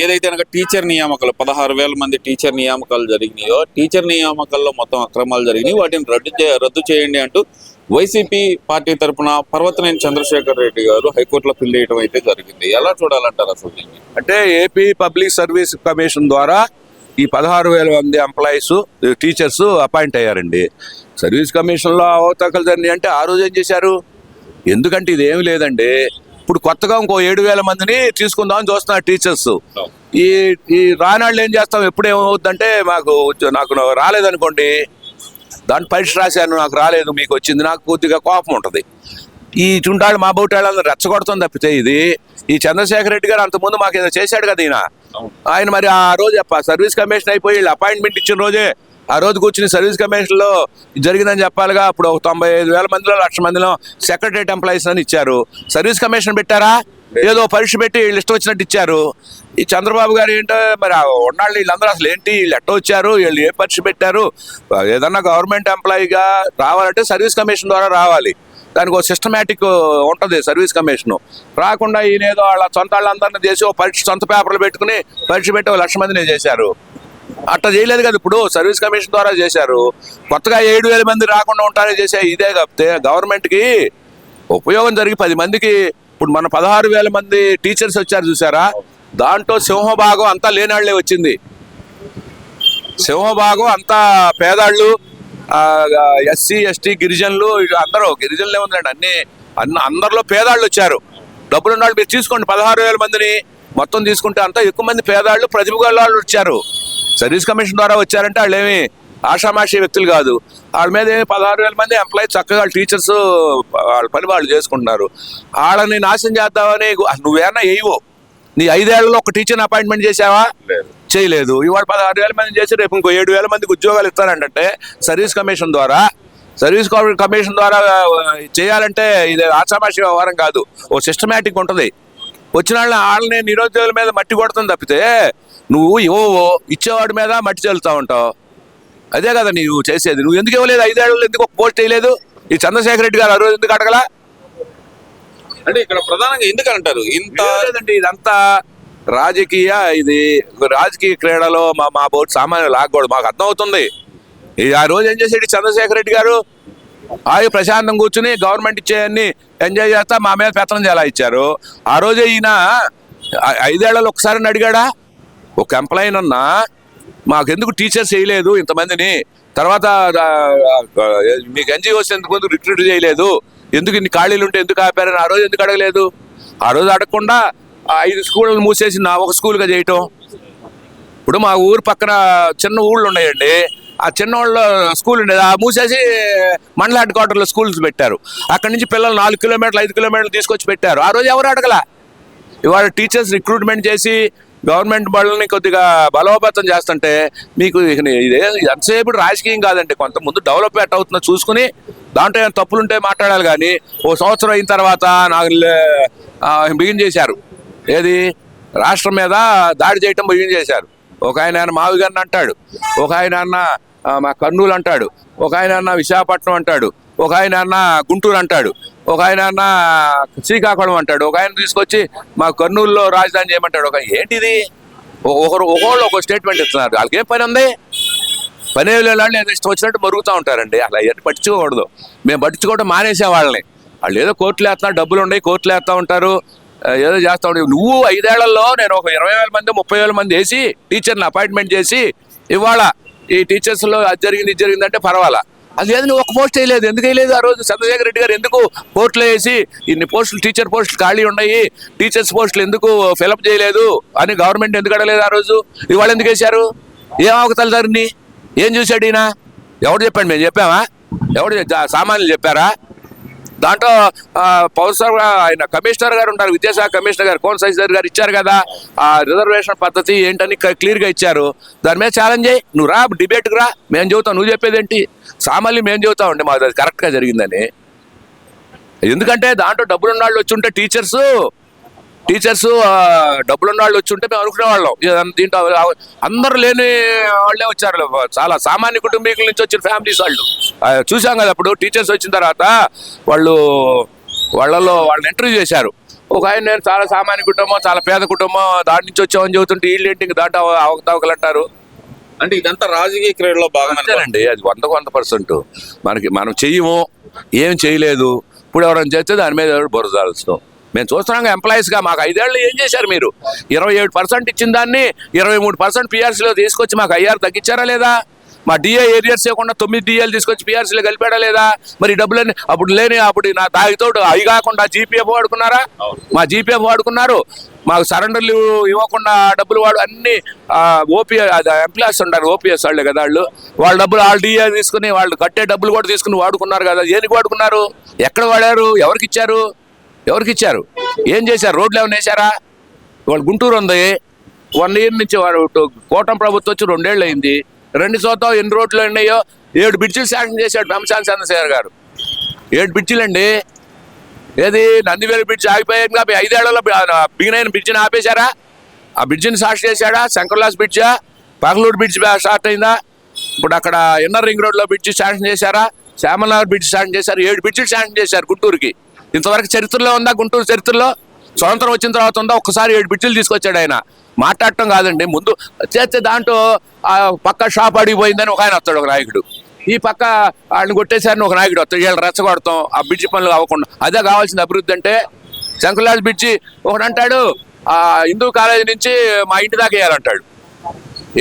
ఏదైతే కనుక టీచర్ నియామకాలు 16,000 మంది టీచర్ నియామకాలు జరిగినాయో, టీచర్ నియామకాల్లో మొత్తం అక్రమాలు జరిగినాయి, వాటిని రద్దు చేయండి అంటూ వైసీపీ పార్టీ తరఫున పర్వతనేని చంద్రశేఖర్ రెడ్డి గారు హైకోర్టులో పిల్ వేయడం అయితే జరిగింది. ఎలా చూడాలంటారు అసలు దీన్ని? అంటే ఏపీ పబ్లిక్ సర్వీస్ కమిషన్ ద్వారా ఈ 16,000 మంది ఎంప్లాయీస్ టీచర్స్ అపాయింట్ అయ్యారండి. సర్వీస్ కమిషన్లో అవతకలు జరిగినాయి అంటే ఆ రోజు ఏం చేశారు? ఎందుకంటే ఇది ఏమి లేదండి, ఇప్పుడు కొత్తగా ఇంకో 7,000 మందిని తీసుకుందామని చూస్తున్నారు టీచర్స్. ఈ రానాళ్ళు ఏం చేస్తాం, ఎప్పుడేమవుతుందంటే నాకు రాలేదనుకోండి, దాని పరీక్ష రాశాను, నాకు రాలేదు, మీకు వచ్చింది, నాకు కొద్దిగా కోపం ఉంటుంది. ఈ చుంటాళ్ళు మా బోటాళ్ళని రెచ్చగొడుతుంది తప్పితే ఇది ఈ చంద్రశేఖర్ రెడ్డి గారు అంతకుముందు మాకు ఏదో చేశాడు కదా ఆయన మరి ఆ రోజు సర్వీస్ కమిషన్ అయిపోయి అపాయింట్మెంట్ ఇచ్చిన రోజే ఆ రోజు కూర్చుని సర్వీస్ కమిషన్లో జరిగిందని చెప్పాలిగా. అప్పుడు 95,000 మందిలో 1,00,000 మందిలో సెక్రటరేట్ ఎంప్లాయీస్ అని ఇచ్చారు. సర్వీస్ కమిషన్ పెట్టారా? ఏదో పరీక్ష పెట్టి వీళ్ళు ఇష్టం వచ్చినట్టు ఇచ్చారు. ఈ చంద్రబాబు గారు ఏంటో మరి ఉన్నాళ్ళు వీళ్ళందరూ అసలు ఏంటి, వీళ్ళు ఎట్ట వచ్చారు, వీళ్ళు ఏ పరీక్ష పెట్టారు? ఏదన్నా గవర్నమెంట్ ఎంప్లాయీగా రావాలంటే సర్వీస్ కమిషన్ ద్వారా రావాలి. దానికి ఒక సిస్టమేటిక్ ఉంటుంది సర్వీస్ కమిషన్. రాకుండా ఈయన ఏదో వాళ్ళ సొంత వాళ్ళందరినీ చేసి ఒక పరీక్ష సొంత పేపర్లు పెట్టుకుని పరీక్ష పెట్టి 1,00,000 మందిని చేశారు. అట్లా చేయలేదు కదా, ఇప్పుడు సర్వీస్ కమిషన్ ద్వారా చేశారు. కొత్తగా 7,000 మంది రాకుండా ఉంటారని చేసే ఇదే కాకపోతే గవర్నమెంట్కి ఉపయోగం జరిగి 10 మందికి ఇప్పుడు మన 16,000 మంది టీచర్స్ వచ్చారు చూసారా, దాంట్లో సింహభాగం అంతా లేనాళ్లే వచ్చింది. సింహభాగం అంతా పేదాళ్ళు, ఎస్సీ ఎస్టీ గిరిజనులు, అందరూ గిరిజనులు ఏముందండి, అందరిలో పేదాళ్ళు వచ్చారు. డబ్బులు ఉన్న వాళ్ళు మీరు తీసుకోండి, 16,000 మందిని మొత్తం తీసుకుంటే అంతా ఎక్కువ మంది పేదాళ్ళు ప్రతిభ వాళ్ళు వచ్చారు. సర్వీస్ కమిషన్ ద్వారా వచ్చారంటే వాళ్ళు ఏమి ఆషామాషి వ్యక్తులు కాదు. వాళ్ళ మీద ఏమి 16,000 మంది ఎంప్లాయీ చక్కగా టీచర్స్ వాళ్ళ పని వాళ్ళు చేసుకుంటున్నారు. వాళ్ళని నాశనం చేద్దామని నువ్వేనా వేయవో, నీ 5 ఏళ్లలో ఒక టీచర్ని అపాయింట్మెంట్ చేసావా? చేయలేదు. ఇవాళ 16,000 మంది చేసి రేపు ఇంకో 7,000 మందికి ఉద్యోగాలు ఇస్తారంటే సర్వీస్ కమిషన్ ద్వారా చేయాలంటే ఇది ఆషామాషి వ్యవహారం కాదు, ఓ సిస్టమేటిక్ ఉంటుంది. వచ్చిన వాళ్ళని నిరుద్యోగుల మీద మట్టి కొడుతుంది తప్పితే నువ్వు ఇచ్చేవాడి మీద మట్టి చల్లుతా ఉంటావు. అదే కదా నువ్వు చేసేది. నువ్వు ఎందుకు ఇవ్వలేదు? 5 ఏళ్లలో ఎందుకు ఒక పోస్ట్ వేయలేదు? ఈ చంద్రశేఖర్ రెడ్డి గారు ఆ రోజు ఎందుకు అడగలా? అంటే ఇక్కడ ప్రధానంగా ఎందుకంటారు ఇంత లేదండి, ఇదంతా రాజకీయ క్రీడలో మా బోర్డు సామాన్యులు లాగకూడదు, మాకు అర్థమవుతుంది. ఆ రోజు ఏం చేసాడు చంద్రశేఖర్ రెడ్డి గారు? ప్రశాంతం కూర్చుని గవర్నమెంట్ ఇచ్చేయన్ని ఎంజాయ్ చేస్తా మా మీద పెత్తనం చేలా ఇచ్చారు. ఆ రోజే ఈయన 5 ఏళ్లలో ఒకసారి అడిగాడా? ఒక ఎంప్లాయీ అన్నా మాకెందుకు టీచర్స్ చేయలేదు ఇంతమందిని, తర్వాత మీకు ఎన్జిఓస్ ఎందుకు రిక్రూట్ చేయలేదు, ఎందుకు ఇన్ని ఖాళీలు ఉంటే ఎందుకు ఆపారని ఆ రోజు ఎందుకు అడగలేదు? ఆ రోజు అడగకుండా 5 స్కూళ్ళను మూసేసి ఒక స్కూల్గా చేయటం. ఇప్పుడు మా ఊరు పక్కన చిన్న ఊళ్ళు ఉన్నాయండి, ఆ చిన్న ఊళ్ళో స్కూల్ ఉండేది, ఆ మూసేసి మండల హెడ్ క్వార్టర్లో స్కూల్స్ పెట్టారు. అక్కడి నుంచి పిల్లలు 4 కిలోమీటర్లు 5 కిలోమీటర్లు తీసుకొచ్చి పెట్టారు. ఆ రోజు ఎవరు అడగలా. ఇవాళ టీచర్స్ రిక్రూట్మెంట్ చేసి గవర్నమెంట్ బళ్ళని కొద్దిగా బలోపేతం చేస్తుంటే మీకు ఎంతసేపు రాజకీయం కాదండి, కొంత ముందు డెవలప్మెంట్ అవుతుందో చూసుకుని దాంట్లో ఏమైనా తప్పులుంటే మాట్లాడాలి. కానీ ఓ సంవత్సరం అయిన తర్వాత నాకు బిగిన్ చేశారు, ఏది రాష్ట్రం మీద దాడి చేయటం బిగిన్ చేశారు. ఒక ఆయన మావిగన్న అంటాడు, ఒక ఆయన మా కర్నూలు అంటాడు, ఒక ఆయన విశాఖపట్నం అంటాడు, ఒక ఆయన గుంటూరు అంటాడు, ఒక ఆయన శ్రీకాకుళం అంటాడు, ఒక ఆయన తీసుకొచ్చి మా కర్నూలులో రాజధాని చేయమంటాడు. ఏంటిది? ఒకళ్ళు ఒక స్టేట్మెంట్ ఇస్తున్నారు. వాళ్ళకి ఏం పని ఉంది? పని వాళ్ళు ఏదో ఇష్టం వచ్చినట్టు మరుగుతూ ఉంటారండి. అలా ఎటు పట్టించుకోకూడదు. మేము పట్టించుకోవడం మానేసే వాళ్ళని. వాళ్ళు ఏదో కోర్టులు వేస్తున్నారు, డబ్బులు ఉన్నాయి, కోర్టులు వేస్తూ ఉంటారు, ఏదో చేస్తూ ఉంటారు. నువ్వు 5 ఏళ్లలో నేను ఒక 20,000 మంది 30,000 మంది వేసి టీచర్ని అపాయింట్మెంట్ చేసి ఇవాళ ఈ టీచర్స్లో అది జరిగింది ఇది జరిగిందంటే పర్వాలా. అది లేదు, నువ్వు ఒక పోస్ట్ వేయలేదు. ఎందుకు వేయలేదు? ఆ రోజు చంద్రశేఖర్ రెడ్డి గారు ఎందుకు పోస్టులు వేసి ఇన్ని పోస్టులు టీచర్ పోస్టులు ఖాళీ ఉన్నాయి, టీచర్స్ పోస్టులు ఎందుకు ఫిలప్ చేయలేదు అని గవర్నమెంట్ ఎందుకు అడగలేదు ఆ రోజు? ఇవాళ ఎందుకు వేశారు? ఏం అవకతలు జరిగినాయి? ఏం చూశాడు ఈయన? ఎవడు చెప్పాడు? మేము చెప్పామా? ఎవడు సామాన్యులు చెప్పారా? దాంట్లో ఆయన కమిషనర్ గారు ఉంటారు, విద్యాశాఖ కమిషనర్ గారు కోన్ సైజర్ గారు ఇచ్చారు కదా ఆ రిజర్వేషన్ పద్ధతి ఏంటని క్లియర్గా ఇచ్చారు. దాని మీద ఛాలెంజ్ చేయి, నువ్వు రా డిబేట్కి రా, మేము చెబుతాం, నువ్వు చెప్పేది ఏంటి? సామాన్యులు మేము చెబుతామండి మాకు అది కరెక్ట్గా జరిగిందని. ఎందుకంటే దాంట్లో డబ్బులున్న వాళ్ళు వచ్చి ఉంటే టీచర్స్ డబ్బులున్న వాళ్ళు వచ్చి ఉంటే మేము అనుకునేవాళ్ళం. దీంట్లో అందరూ లేని వాళ్ళే వచ్చారు, చాలా సామాన్య కుటుంబీకుల నుంచి వచ్చిన ఫ్యామిలీస్ వాళ్ళు. చూసాం కదా అప్పుడు టీచర్స్ వచ్చిన తర్వాత వాళ్ళని ఇంటర్వ్యూ చేశారు. ఒక ఆయన నేను చాలా సామాన్య కుటుంబం, చాలా పేద కుటుంబం, దాని నుంచి వచ్చామని చెబుతుంటే వీళ్ళేంటి ఇంక దాంట్లో అవకతవకలు అంటారు. అంటే ఇదంతా రాజకీయ క్రీడలో భాగంగా అంతేనండి, అది 100% మనం చెయ్యము, ఏం చేయలేదు. ఇప్పుడు ఎవరైనా చేస్తే దాని మీద బురదాల్స్తాం. మేము చూస్తున్నాం ఎంప్లాయీస్గా, మాకు 5 ఏళ్ళు ఏం చేశారు మీరు? 27% ఇచ్చిన దాన్ని 23% పిఆర్సీలో తీసుకొచ్చి మాకు ఐఆర్ తగ్గించారా లేదా? మా డిఏ ఏరియర్స్ ఇవ్వకుండా 9 డిఏలు తీసుకొచ్చి పిఆర్సీలో కలిపాడా లేదా? మరి డబ్బులన్నీ అప్పుడు నా తాగితోడు అవి కాకుండా జీపీఎఫ్ వాడుకున్నారా? మా జీపీఎఫ్ వాడుకున్నారు. మాకు సరెండర్లు ఇవ్వకుండా డబ్బులు అన్ని ఎంప్లాయీస్ ఉంటారు, ఓపీఎస్ వాళ్ళే కదా వాళ్ళ డబ్బులు వాళ్ళ డిఏ తీసుకుని వాళ్ళు కట్టే డబ్బులు కూడా తీసుకుని వాడుకున్నారు కదా. దేనికి వాడుకున్నారు? ఎక్కడ వాడారు? ఎవరికి ఇచ్చారు? ఏం చేశారు? రోడ్లు ఏమైనా వేశారా? వాళ్ళు గుంటూరు ఉంది, 1 year నుంచి కూటమి ప్రభుత్వం వచ్చి 2 ఏళ్ళు అయింది. 2 సంవత్సరాలు ఎన్ని రోడ్లు ఉన్నాయో 7 బ్రిడ్జిలు శాంక్షన్ చేశాడు పెమ్మసాని చంద్రశేఖర్ గారు. 7 బ్రిడ్జిలు అండి. ఏది నందివేలు బ్రిడ్జ్ ఆగిపోయాక 5 ఏళ్లలో బిగినైన బ్రిడ్జిని ఆపేశారా? ఆ బ్రిడ్జిని స్టార్ట్ చేశాడా? శంకర్లాస్ బ్రిడ్జా, పగలూరు బ్రిడ్జ్ స్టార్ట్ అయిందా? ఇప్పుడు అక్కడ ఇన్నర్ రింగ్ రోడ్లో బ్రిడ్జి శాంక్షన్ చేశారా? శ్యామలనగర్ బ్రిడ్జ్ శాంక్షన్ చేశారు. 7 బ్రిడ్జిలు శాంక్షన్ చేశారు గుంటూరుకి. ఇంతవరకు చరిత్రలో ఉందా? గుంటూరు చరిత్రలో స్వతంత్రం వచ్చిన తర్వాత ఉందా? ఒక్కసారి 7 బ్రిడ్జిలు తీసుకొచ్చాడు ఆయన. మాట్లాడటం కాదండి, ముందు చేస్తే దాంట్లో పక్క షాప్ అడిగిపోయిందని ఒక ఆయన వస్తాడు, ఒక నాయకుడు. ఈ పక్క వాళ్ళని కొట్టేశారని ఒక నాయకుడు వస్తాడు. వీళ్ళు రెచ్చగొడతాం ఆ బ్రిడ్జి పనులు అవ్వకుండా. అదే కావాల్సిన అభివృద్ధి అంటే. శంకర్లాల్ బ్రిడ్జి ఒకడు అంటాడు హిందూ కాలేజీ నుంచి మా ఇంటి దాకా వేయాలంటాడు.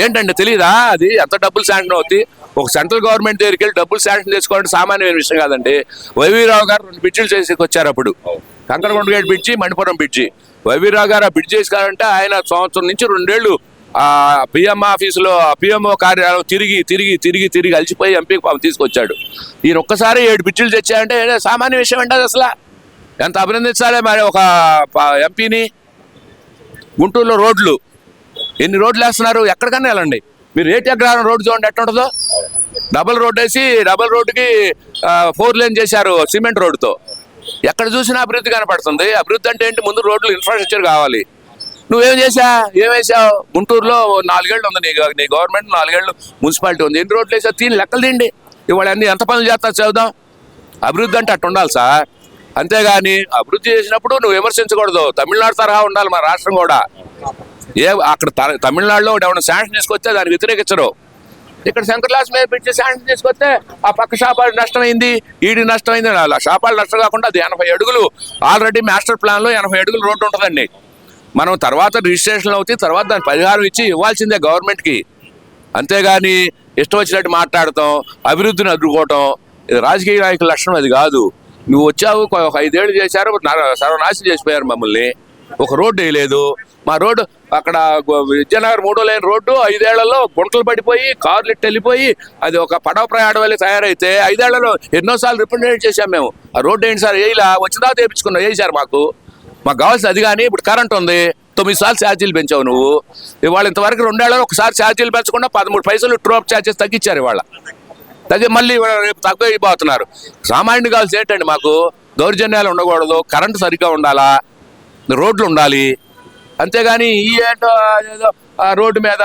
ఏంటండి తెలీదా? అది ఎంత డబ్బులు శాంక్షన్ అవుతాయి? ఒక సెంట్రల్ గవర్నమెంట్ దగ్గరికి వెళ్ళి డబ్బులు శాంక్షన్ చేసుకోవాలంటే సామాన్యమైన విషయం కాదండి. వైవీరావు గారు 2 బ్రిడ్జిలు చేసి వచ్చారు అప్పుడు. కంకరగొండ బ్రిడ్జి, మణిపురం బ్రిడ్జి. వైవీరావు గారు ఆ బ్రిడ్జ్ చేసారంటే ఆయన సంవత్సరం నుంచి 2 ఏళ్ళు పిఎం ఆఫీసులో పిఎంఓ కార్యాలయం తిరిగి అలసిపోయి ఎంపీ తీసుకొచ్చాడు. ఈయన ఒక్కసారి 7 బ్రిడ్జిలు తెచ్చాయంటే సామాన్య విషయం అంటే అది అసలు ఎంత అభినందించాలి మరి ఒక ఎంపీని. గుంటూరులో రోడ్లు ఎన్ని రోడ్లు వేస్తున్నారు? ఎక్కడికన్నా వెళ్ళండి మీరు. ఏటిగ్రహారం రోడ్డు చూడండి ఎట్లా ఉంటుందో. డబుల్ రోడ్ వేసి డబుల్ రోడ్డుకి 4 lane చేశారు సిమెంట్ రోడ్డుతో. ఎక్కడ చూసినా అభివృద్ధి కనపడుతుంది. అభివృద్ధి అంటే ఏంటి? ముందు రోడ్లు ఇన్ఫ్రాస్ట్రక్చర్ కావాలి. నువ్వేం వేసావు? గుంటూరులో 4 ఏళ్ళు ఉంది నీ గవర్నమెంట్, 4 ఏళ్ళు మున్సిపాలిటీ ఉంది. ఎన్ని రోడ్లు వేసావు? లెక్కలు తీయండి. ఇవాళ అన్ని ఎంత పనులు చేస్తా చదువుదాం. అభివృద్ధి అంటే అట్టు ఉండాలి సార్. అంతేగాని అభివృద్ధి చేసినప్పుడు నువ్వు విమర్శించకూడదు. తమిళనాడు తరహా ఉండాలి మన రాష్ట్రం కూడా. అక్కడ తమిళనాడులో ఏమైనా శాంక్షన్ తీసుకొస్తే దాన్ని వ్యతిరేకించరు. ఇక్కడ శంకర్లాస్ మీద పెట్టి శాంక్షన్ తీసుకొస్తే ఆ పక్క షాపాలు నష్టమైంది, ఈడి నష్టమైంది. షాపాలు నష్టం కాకుండా అది 80 అడుగులు ఆల్రెడీ మాస్టర్ ప్లాన్లో 80 అడుగులు రోడ్డు ఉంటుందండి. మనం తర్వాత రిజిస్ట్రేషన్ అవుతాయి, తర్వాత దాని పరిహారం ఇచ్చి ఇవ్వాల్సిందే గవర్నమెంట్కి. అంతేగాని ఇష్టం వచ్చినట్టు మాట్లాడటం, అభివృద్ధిని అడ్డుకోవటం ఇది రాజకీయ నాయకుల లక్షణం. అది కాదు. నువ్వు వచ్చావు, ఒక 5 ఏళ్ళు చేశారు, సర్వనాశనం చేసిపోయారు మమ్మల్ని. ఒక రోడ్డు వేయలేదు. మా రోడ్డు అక్కడ విద్యానగర్ 3వ లైన్ రోడ్డు 5 ఏళ్లలో గుంటలు పడిపోయి కార్లు ఇట్టు వెళ్ళిపోయి అది ఒక పడవ ప్రయాణం వెళ్ళి తయారైతే 5 ఏళ్లలో ఎన్నోసార్లు రిప్రజెంట్ చేశాం మేము. ఆ రోడ్డు ఏంటి సార్ వేయలా? వచ్చిన తర్వాత వేయించుకున్నావు, వేసారు. మాకు కావాల్సింది అది. కానీ ఇప్పుడు కరెంట్ ఉంది, 9 సార్లు ఛార్జీలు పెంచావు నువ్వు. ఇవాళ ఇంతవరకు 2 ఏళ్లలో ఒకసారి ఛార్జీలు పెంచకుండా 13 పైసలు ట్రోప్ ఛార్జెస్ తగ్గించారు. ఇవాళ మళ్ళీ రేపు తగ్గిపోతున్నారు. సామాన్యుడు కావాల్సి ఏంటండి? మాకు దౌర్జన్యాలు ఉండకూడదు, కరెంటు సరిగ్గా ఉండాలా, రోడ్లు ఉండాలి. అంతేగాని ఈ ఏంటో రోడ్డు మీద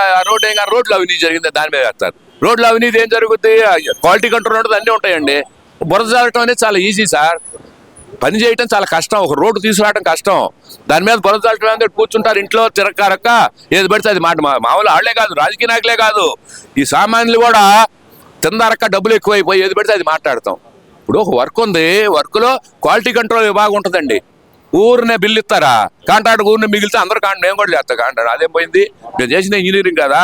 రోడ్లు అవినీతి జరిగింది దాని మీద వేస్తారు. రోడ్లు అవినీతి ఏం జరుగుద్ది? క్వాలిటీ కంట్రోల్ ఉంటుంది, అన్నీ ఉంటాయండి. బురద చల్లటం అనేది చాలా ఈజీ సార్. పని చేయటం చాలా కష్టం. ఒక రోడ్డు తీసుకురావడం కష్టం. దాని మీద బురద చల్లటం అనేది కూర్చుంటారు ఇంట్లో తిరగరక్క ఏది పడితే అది మామూలు వాళ్ళే కాదు, రాజకీయ నాయకులే కాదు, ఈ సామాన్యులు కూడా తిందరక్క డబ్బులు ఎక్కువైపోయి ఏది పడితే అది మాట్లాడతాం. ఇప్పుడు ఒక వర్క్ ఉంది, వర్క్లో క్వాలిటీ కంట్రోల్ విభాగం ఉంటుందండి. ఊరినే బిల్లు ఇస్తారా? కాంట్రాక్ట్ ఊరిని మిగిలితే అందరూ మేము కూడా చేస్తాం కాంట్రాక్ట్. అదేం పోయింది? నేను చేసిన ఇంజనీరింగ్ కదా.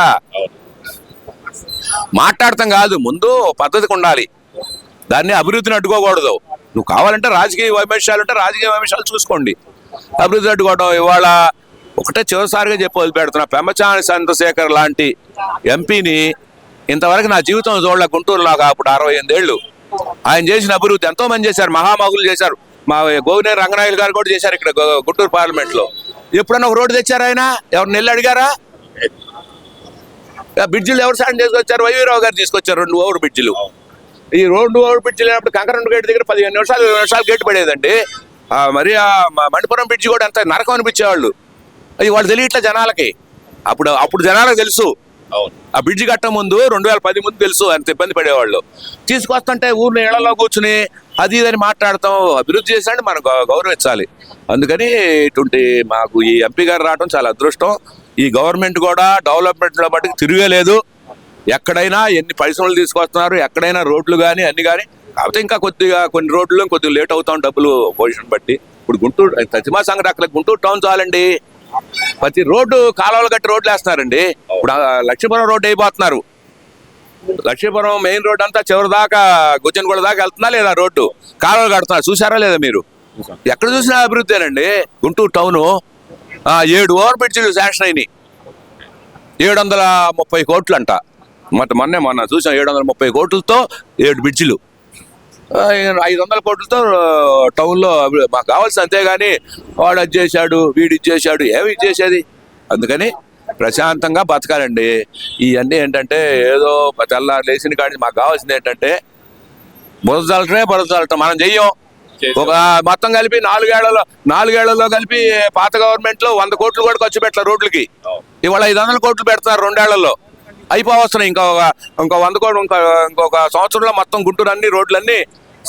మాట్లాడతాం కాదు, ముందు పద్ధతికి ఉండాలి. దాన్ని అభివృద్ధిని అడ్డుకోకూడదు. నువ్వు కావాలంటే రాజకీయ వైమర్శాలు ఉంటే రాజకీయ వైమర్శాలు చూసుకోండి. అభివృద్ధి అడ్డుకోవడం ఇవాళ ఒకటే చివరిసారిగా చెప్పి వదిలిపెడుతున్నా. పెమ్మసాని చంద్రశేఖర్ లాంటి ఎంపీని ఇంతవరకు నా జీవితం చూడలే. గుంటూరులాగా అప్పుడు 68 ఏళ్ళు ఆయన చేసిన అభివృద్ధి ఎంతో మంది చేశారు, మహామహులు చేశారు. మా గోవినేని రంగనాయకులు గారు కూడా చేశారు ఇక్కడ గుంటూరు పార్లమెంట్ లో. ఎప్పుడన్నా ఒక రోడ్డు తెచ్చారు ఆయన? ఎవరు నెల్లి అడిగారా? బ్రిడ్జిలు ఎవరు సాయం చేసుకొచ్చారు? వైవీరావు గారు తీసుకొచ్చారు 2 ఓవర్ బ్రిడ్జిలు. ఈ 2 ఓవర్ బ్రిడ్జిలు అయినప్పుడు కంకరండ గేట్ దగ్గర 15 నిమిషాలు 20 నిమిషాలు గేట్ పడేదండి. మరి ఆ మణిపురం బ్రిడ్జి కూడా అంత నరకం అనిపించేవాళ్ళు. అది వాళ్ళు తెలియట్లే జనాలకి. అప్పుడు జనాలకు తెలుసు అవును. ఆ బ్రిడ్జి కట్ట ముందు 2010 ముందు తెలుసు అంత ఇబ్బంది పడేవాళ్ళు. తీసుకొస్తుంటే ఊర్లో ఇళ్లలో కూర్చుని అది ఇదని మాట్లాడతాం. అభివృద్ధి చేసినట్టు మనం గౌరవించాలి. అందుకని ఇటువంటి మాకు ఈ ఎంపీ గారు రావడం చాలా అదృష్టం. ఈ గవర్నమెంట్ కూడా డెవలప్మెంట్ లో బట్టి తిరిగేలేదు. ఎక్కడైనా ఎన్ని పరిశ్రమలు తీసుకొస్తున్నారు, ఎక్కడైనా రోడ్లు కానీ అన్ని కానీ. కాకపోతే ఇంకా కొన్ని రోడ్లు కొద్దిగా లేట్ అవుతాం డబ్బులు పొజిషన్ బట్టి. ఇప్పుడు గుంటూరు సత్యమా సంగతి అక్కడ గుంటూరు టౌన్ చాలండి, ప్రతి రోడ్డు కాలువలు కట్టి రోడ్లు వేస్తున్నారండి. ఇప్పుడు లక్ష్మీపురం రోడ్డు అయిపోతున్నారు. లక్ష్మీపురం మెయిన్ రోడ్ అంతా చివరి దాకా గుజ్జనగూడ దాకా వెళ్తున్నా లేదా రోడ్డు కాలువలు కడుతున్నారు. చూసారా లేదా మీరు? ఎక్కడ చూసినా అభివృద్ధేనండి. గుంటూరు టౌను 7 ఓవర్ బ్రిడ్జిలు శాంక్షన్ అయినాయి. 730 కోట్లు అంట. మొన్న చూసాం 730 కోట్లతో 7 బ్రిడ్జిలు, 500 కోట్లతో టౌన్లో మాకు కావాల్సి. అంతేగాని వాడు అది చేశాడు వీడు ఇది చేశాడు ఏమి చేసేది. అందుకని ప్రశాంతంగా బతకాలండి. ఇవన్నీ ఏంటంటే ఏదో తెల్లారు లేచిన కాడి మాకు కావాల్సింది ఏంటంటే బురదలటం మనం చెయ్యం. ఒక మొత్తం కలిపి 4 ఏళ్లలో కలిపి పాత గవర్నమెంట్ లో 100 కోట్లు కూడా ఖర్చు పెట్టారు రోడ్లకి. ఇవాళ 500 కోట్లు పెడుతున్నారు 2 ఏళ్లలో. అయిపోవస్తున్నాయి. ఇంకో 100 కోట్లు ఇంకొక సంవత్సరంలో మొత్తం గుంటూరు అన్ని రోడ్లన్నీ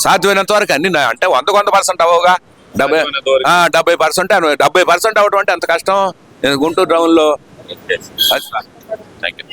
సాధ్యమైనంత వరకు అన్ని అంటే 100% అవ్వగా 70% 70% అవ్వడం అంటే ఎంత కష్టం గుంటూరు టౌన్ లో. Thank you.